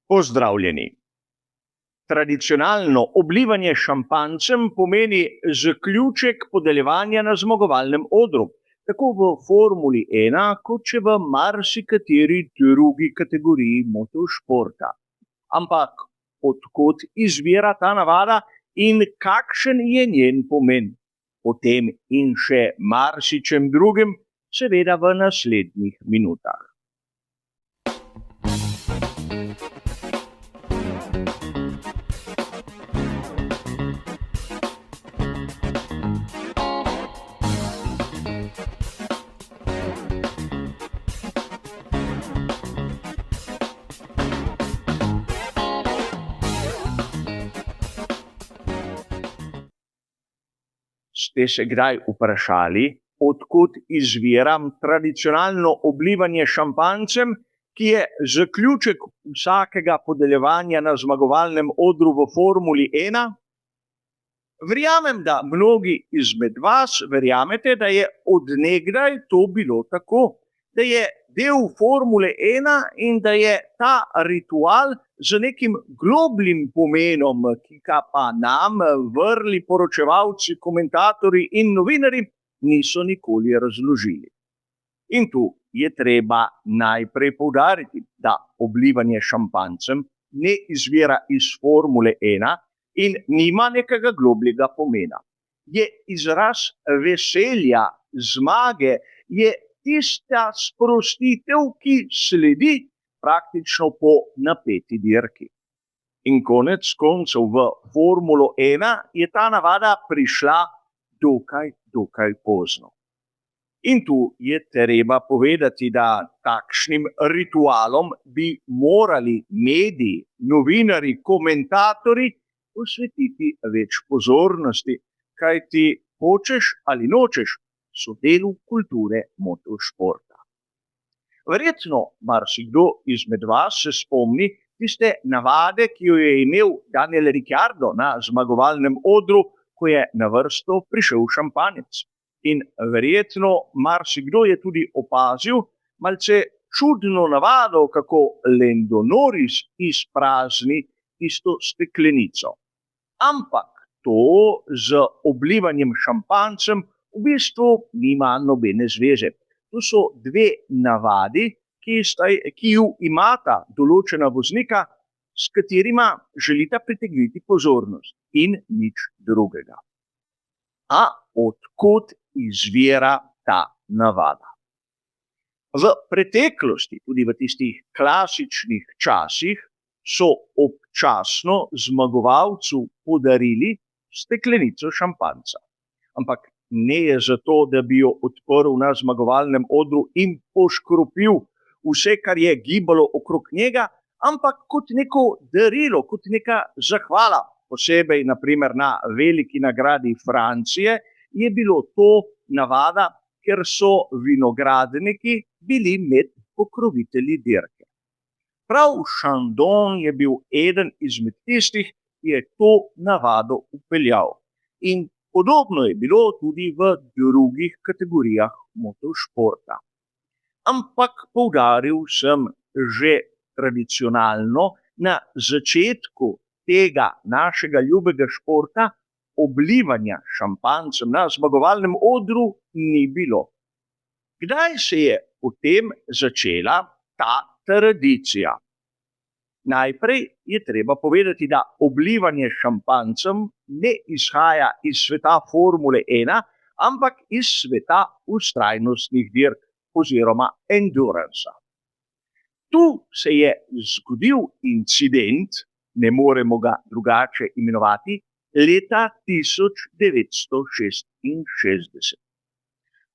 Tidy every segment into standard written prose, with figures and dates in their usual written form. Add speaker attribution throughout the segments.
Speaker 1: Pozdravljeni. Tradicionalno oblivanje s šampanjcem pomeni zaključek podeljevanja na zmagovalnem odru, tako v Formuli 1 kot še v marsikateri drugi kategoriji motošporta. Ampak od kod izvira ta navada in kakšen je njen pomen? O tem in še marsičem drugem, seveda v naslednjih minutah. Ste se kdaj vprašali, od kod izvira tradicionalno oblivanje s šampanjcem, ki je zaključek vsakega podeljevanja na zmagovalnem odru v Formuli 1? Verjamem, da mnogi izmed vas verjamete, da je od nekdaj to bilo tako, da je del Formule 1 in da je ta ritual z nekim globljim pomenom, ki ga pa nam, vrli poročevalci, komentatorji in novinarji, niso nikoli razložili. In tu je treba najprej poudariti, da oblivanje s šampanjcem ne izvira iz Formule 1 in nima nekega globljega pomena. Je izraz veselja, zmage, je tista sprostitev, ki sledi praktično po napeti dirki. In konec koncev v Formulo 1 je ta navada prišla dokaj pozno. In tu je treba povedati, da takšnim ritualom bi morali mediji, novinarji, komentatorji posvetiti več pozornosti, kajti hočeš ali nočeš, so del kulture motošporta. Verjetno marsikdo izmed vas se spomni tiste navade, ki jo je imel Daniel Ricciardo na zmagovalnem odru, ko je na vrsto prišel šampanjec. In verjetno marsikdo je tudi opazil malce čudno navado, kako Lando Norris izprazni tisto steklenico. Ampak to z oblivanjem s šampanjcem v bistvu nima nobene zveze. To so dve navadi, ki ju imata določena voznika, s katerima želita pritegniti pozornost in nič drugega. A od kod izvira ta navada? V preteklosti, tudi v tistih klasičnih časih, so občasno zmagovalcu podarili steklenico šampanjca. Ampak ne zato, da bi jo odprl na zmagovalnem odru in poškropil vse, kar je gibalo okrog njega, ampak kot neko darilo, kot neka zahvala. Posebej, naprimer, na veliki nagradi Francije je bilo to navada, ker so vinogradniki bili med pokrovitelji dirke. Prav Chandon je bil eden izmed tistih, ki je to navado vpeljal. In podobno je bilo tudi v drugih kategorijah motošporta. Ampak poudaril sem že tradicionalno na začetku tega našega ljubega športa oblivanja s šampanjcem na zmagovalnem odru ni bilo. Kdaj se je potem začela ta tradicija? Najprej je treba povedati, da oblivanje s šampanjcem ne izhaja iz sveta Formule 1, ampak iz sveta vztrajnostnih dirk oziroma endurance. Tu se je zgodil incident, ne moremo ga drugače imenovati, leta 1966.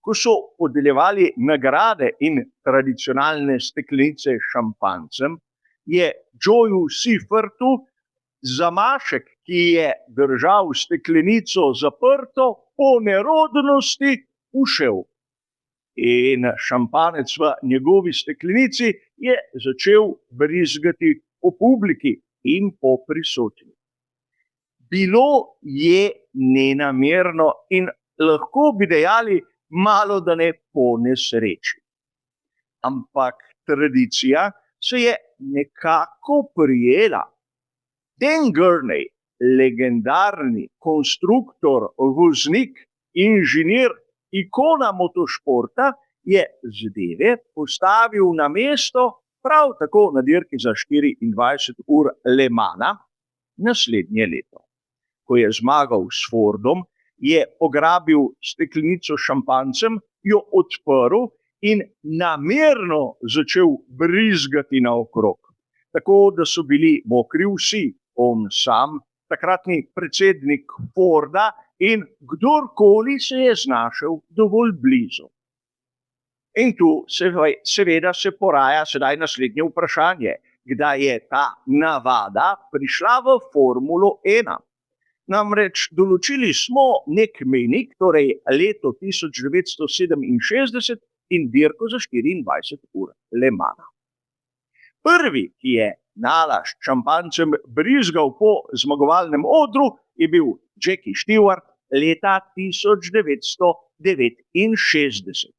Speaker 1: Ko so podeljevali nagrade in tradicionalne steklenice s šampanjcem, je Joeju Seifertu zamašek, ki je držal steklenico zaprto, po nerodnosti ušel. In šampanjec v njegovi steklenici je začel brizgati po publiki in po prisotnih. Bilo je nenamerno in lahko bi dejali malo da ne po nesreči. Ampak tradicija se je nekako prijela. Dan Gurney, legendarni konstruktor, voznik, inženir, ikona motošporta, je zadeve postavil na mesto prav tako na dirki za 24 ur Le Mana naslednje leto. Ko je zmagal s Fordom, je pograbil steklenico s šampanjcem, jo odprl in namerno začel brizgati naokrog. Tako da so bili mokri vsi, on sam, takratni predsednik Forda in kdorkoli se je znašel dovolj blizu. In tu seveda se poraja sedaj naslednje vprašanje, kdaj je ta navada prišla v Formulo 1. Namreč določili smo nek mejnik, torej leto 1967 in dirko za 24 ur Le Mana. Prvi, ki je nalašč šampanjcem brizgal po zmagovalnem odru, je bil Jackie Stewart leta 1969.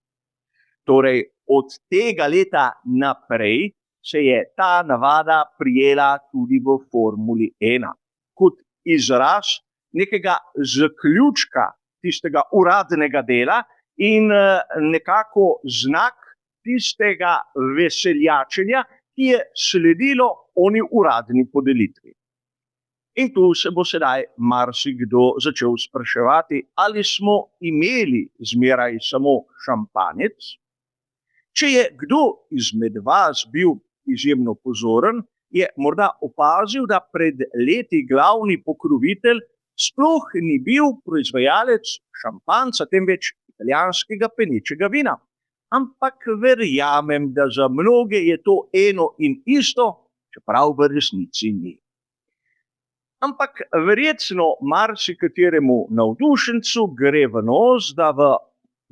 Speaker 1: Torej, od tega leta naprej se je ta navada prijela tudi v Formuli 1. Kot izraz nekega zaključka tistega uradnega dela in nekako znak tistega veseljačenja, ki je sledilo oni uradni podelitvi. In tu se bo sedaj marsikdo začel spraševati, ali smo imeli zmeraj samo šampanjec. Če je kdo izmed vas bil izjemno pozoren, je morda opazil, da pred leti glavni pokrovitelj sploh ni bil proizvajalec šampanjca, temveč italijanskega penečega vina. Ampak verjamem, da za mnoge je to eno in isto, čeprav v resnici ni. Ampak verjetno marsikateremu navdušencu gre v nos, da v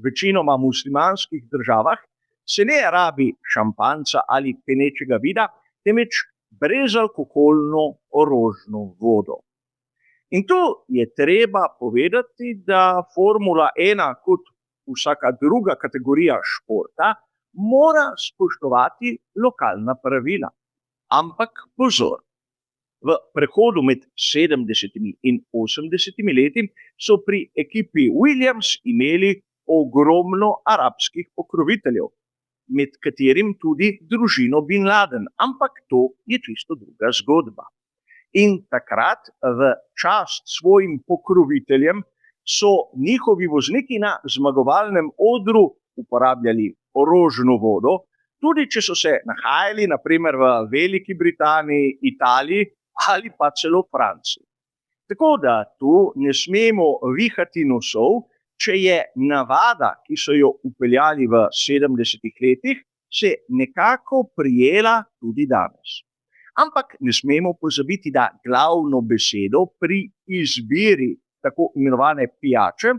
Speaker 1: večinoma muslimanskih državah se ne rabi šampanjca ali penečega vina, temveč brezalkoholno orožno vodo. In tu je treba povedati, da Formula 1 kot vsaka druga kategorija športa mora spoštovati lokalna pravila. Ampak pozor, v prehodu med 70. in 80. leti so pri ekipi Williams imeli ogromno arabskih pokroviteljev, med katerim tudi družino Bin Laden, ampak to je čisto druga zgodba. In takrat v čast svojim pokroviteljem so njihovi vozniki na zmagovalnem odru uporabljali orožno vodo, tudi če so se nahajali na primer v Veliki Britaniji, Italiji ali pa celo Franciji. Tako da tu ne smemo vihati nosov, če je navada, ki so jo upeljali v 70. letih, se nekako prijela tudi danes. Ampak ne smemo pozabiti, da glavno besedo pri izbiri tako imenovane pijače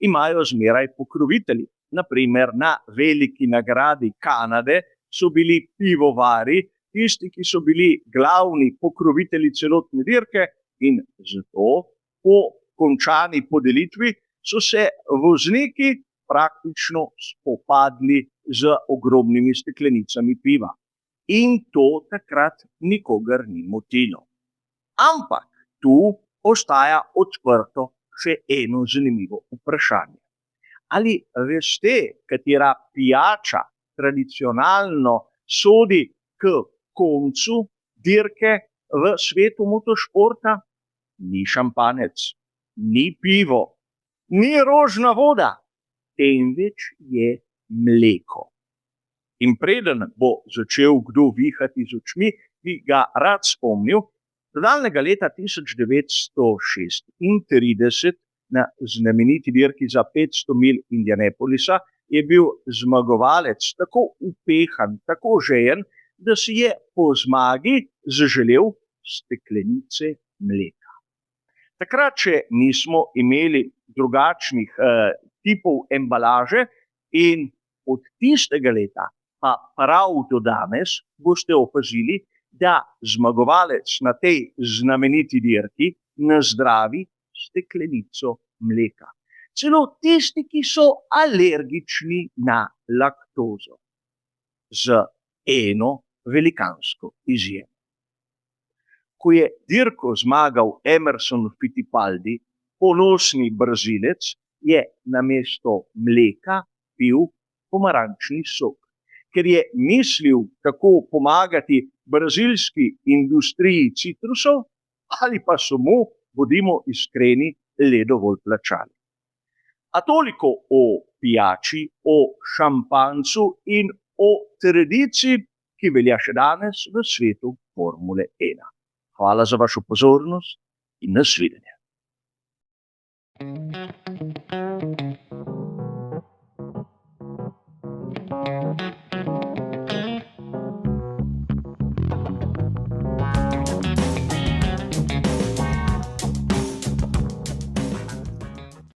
Speaker 1: imajo zmeraj pokrovitelji. Na primer, na veliki nagradi Kanade so bili pivovari tisti, ki so bili glavni pokrovitelji celotne dirke, in zato po končani podelitvi so se vozniki praktično spopadli z ogromnimi steklenicami piva. In to takrat nikogar ni motilo. Ampak tu ostaja odprto še eno zanimivo vprašanje. Ali veste, katera pijača tradicionalno sodi k koncu dirke v svetu motošporta? Ni šampanjec, ni pivo, ni rožna voda, temveč je mleko. In preden bo začel kdo vihati z očmi, bi ga rad spomnil, da daljnega leta 1936 na znameniti dirki za 500 milj Indianapolisa je bil zmagovalec tako upehan, tako žejen, da si je po zmagi zaželel steklenice mleka. Takrat še nismo imeli drugačnih tipov embalaže in od tistega leta pa prav do danes boste opazili, da zmagovalec na tej znameniti dirki nazdravi steklenico mleka. Celo tisti, ki so alergični na laktozo. Z eno velikansko izjemo. Ko je dirko zmagal Emerson Fittipaldi, ponosni Brazilec, je namesto mleka pil pomarančni sok, ker je mislil, kako pomagati brazilski industriji citrusov, ali pa so mu, bodimo iskreni, le dovolj plačali. A toliko o pijači, o šampanjcu in o tradiciji, ki velja še danes v svetu Formule 1. Hvala za vašo pozornost in nasvidenje.